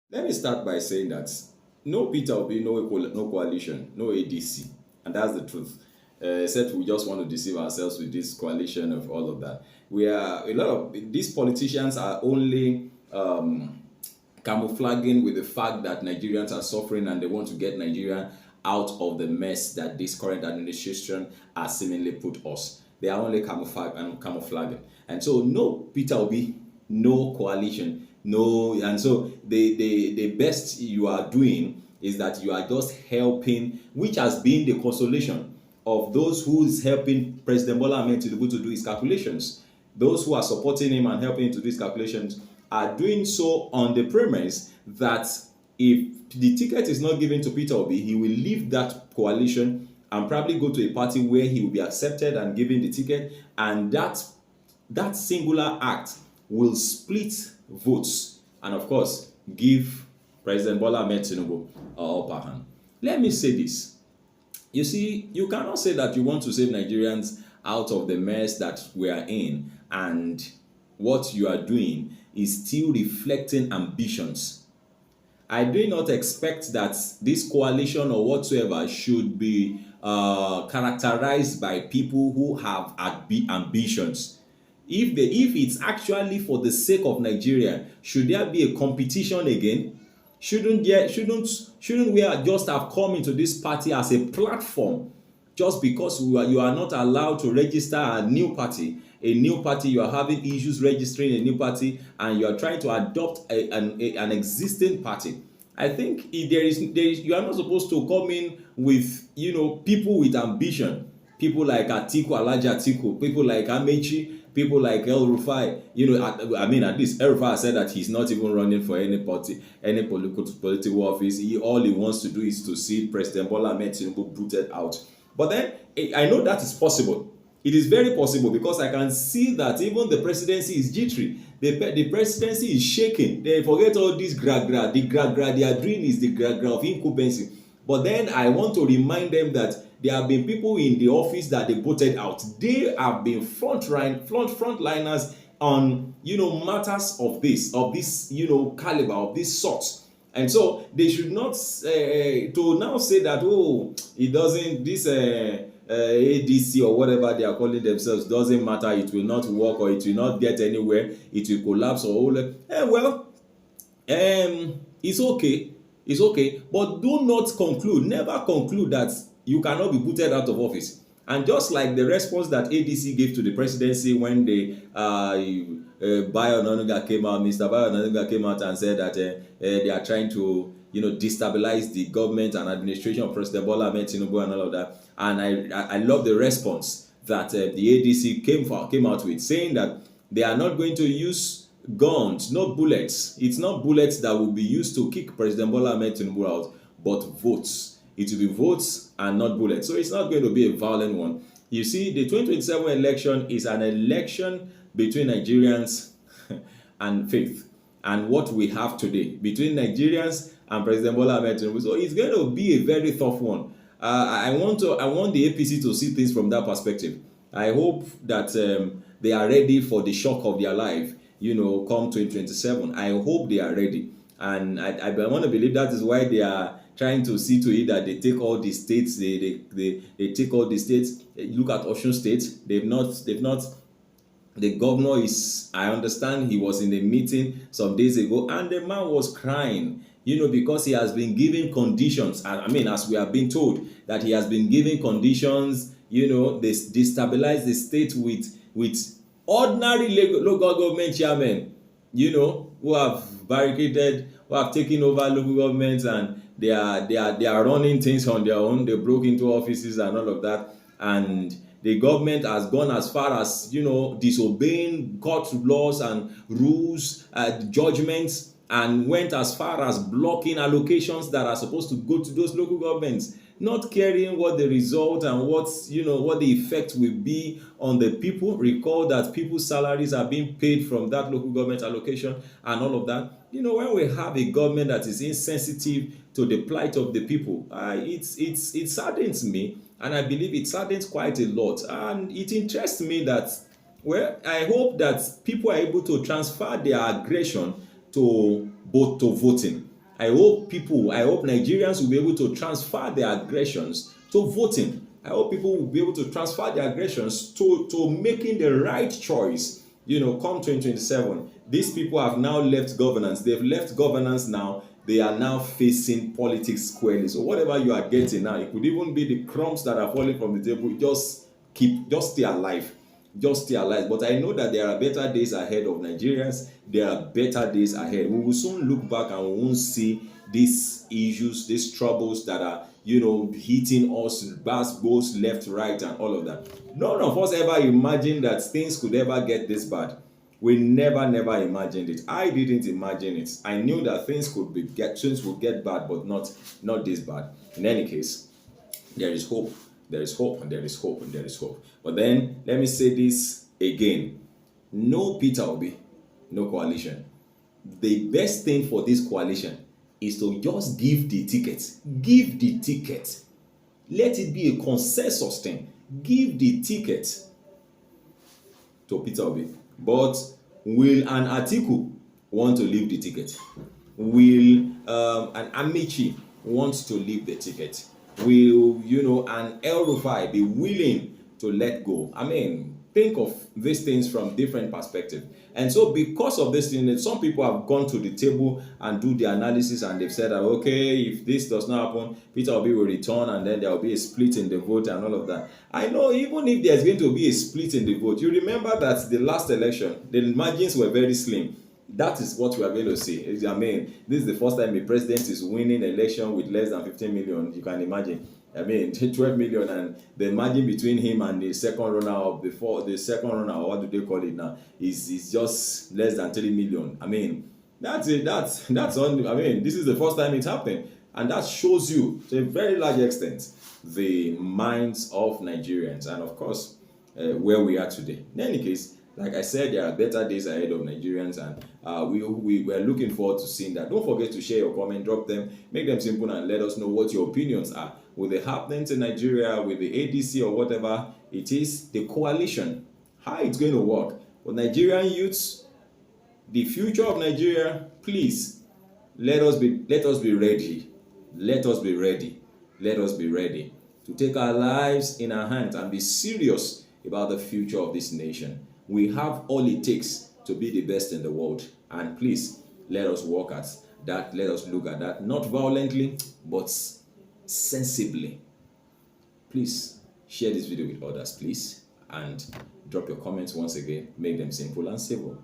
Let me start by saying that no Peter will be no coalition, no ADC, and that's the truth. Except we just want to deceive ourselves with this coalition of all of that. We are a lot of these politicians are only camouflaging with the fact that Nigerians are suffering and they want to get Nigeria out of the mess that this current administration has seemingly put us. They are only camouflaging. And so, no Peter Obi, no coalition, no. And so, the best you are doing is that you are just helping, which has been the consolation of those who is helping President Bola Ahmed Tinubu to do his calculations. Those who are supporting him and helping him to do his calculations are doing so on the premise that if the ticket is not given to Peter Obi, he will leave that coalition and probably go to a party where he will be accepted and given the ticket, and that singular act will split votes and, of course, give President Bola Ahmed Tinubu an upper hand. Let me say this. You see, you cannot say that you want to save Nigerians out of the mess that we are in, and what you are doing is still reflecting ambitions. I do not expect that this coalition or whatsoever should be characterized by people who have ambitions. If it's actually for the sake of Nigeria, should there be a competition again? Shouldn't we just have come into this party as a platform, just because you are not allowed to register a new party, you are having issues registering a new party, and you are trying to adopt an existing party. I think if there is you are not supposed to come in with people with ambition, people like Atiku, Alhaji Atiku, people like Amechi, people like El Rufai. I mean, at least El Rufai said that he's not even running for any party, any political office. All he wants to do is to see President Bola Ahmed Tinubu booted out. But then I know that is possible. It is very possible because I can see that even the presidency is jittery. The presidency is shaking. They forget all this gra. The gra they are doing is the gra of incumbency. But then I want to remind them that there have been people in the office that they voted out. They have been frontliners on matters of this caliber, of this sort. And so they should not to now say that, it doesn't, this ADC or whatever they are calling themselves doesn't matter, it will not work, or it will not get anywhere, it will collapse, or it's okay, but do not conclude, never conclude that you cannot be booted out of office. And just like the response that ADC gave to the presidency when Bayo Onanuga came out, Mr. Bayo Onanuga came out and said that they are trying to destabilize the government and administration of President Bola Ahmed Tinubu and all of that. And I love the response that the ADC came out with, saying that they are not going to use guns, no bullets. It's not bullets that will be used to kick President Bola Ahmed Tinubu out, but votes. It will be votes and not bullets. So it's not going to be a violent one. You see, the 2027 election is an election between Nigerians and faith, and what we have today between Nigerians and President Bola Ahmed Tinubu. So it's going to be a very tough one. I want the APC to see things from that perspective. I hope that they are ready for the shock of their life, come 2027. I hope they are ready. And I want to believe that is why they are trying to see to it that they take all the states, they take all the states. Look at Osun State. They've not the governor is, I understand he was in a meeting some days ago, and the man was crying, because he has been given conditions. I mean, as we have been told, that he has been given conditions, they destabilize the state with ordinary local government chairmen, who have barricaded, who have taken over local governments, and they are running things on their own. They broke into offices and all of that, and the government has gone as far as disobeying court laws and rules, judgments, and went as far as blocking allocations that are supposed to go to those local governments, not caring what the result and what the effect will be on the people. Recall that people's salaries are being paid from that local government allocation and all of that. When we have a government that is insensitive to the plight of the people, it saddens me, and I believe it saddens quite a lot. And it interests me that, I hope that people are able to transfer their aggression to voting. I hope Nigerians will be able to transfer their aggressions to voting. I hope people will be able to transfer their aggressions to making the right choice. Come 2027, these people have now left governance. They've left governance now. They are now facing politics squarely. So whatever you are getting now, it could even be the crumbs that are falling from the table. Just stay alive. Just stay alive. But I know that there are better days ahead of Nigerians. There are better days ahead. We will soon look back and we won't see these issues, these troubles that are, hitting us, both left, right, and all of that. None of us ever imagined that things could ever get this bad. We never imagined it. I didn't imagine it. I knew that things would get bad, but not this bad. In any case, there is hope. There is hope, and there is hope, and there is hope. But then let me say this again: no Peter Obi, no coalition. The best thing for this coalition is to just give the ticket. Give the ticket. Let it be a consensus thing. Give the ticket to Peter Obi. But will an Atiku want to leave the ticket? Will an Amici want to leave the ticket? Will an El Rufai be willing to let go? I mean, think of these things from different perspectives. And so because of this thing, some people have gone to the table and do the analysis, and they've said that, okay, if this does not happen, Peter Obi will return, and then there will be a split in the vote and all of that. I know even if there's going to be a split in the vote, you remember that the last election, the margins were very slim. That is what we are going to see. I mean, this is the first time a president is winning an election with less than 15 million. You can imagine. I mean, 12 million, and the margin between him and the second runner-up, the second runner, what do they call it now, is just less than 3 million. I mean, that's it. That's on. I mean, this is the first time it's happening, and that shows you, to a very large extent, the minds of Nigerians, and of course, where we are today. In any case, like I said, there are better days ahead of Nigerians, and we are looking forward to seeing that. Don't forget to share your comment, drop them, make them simple, and let us know what your opinions are with the happenings in Nigeria, with the ADC or whatever it is, the coalition, how it's going to work. For Nigerian youths, the future of Nigeria, please, let us be ready. Let us be ready. Let us be ready to take our lives in our hands and be serious about the future of this nation. We have all it takes to be the best in the world. And please, let us work at that. Let us look at that, not violently, but sensibly. Please, share this video with others, please. And drop your comments once again. Make them simple and civil.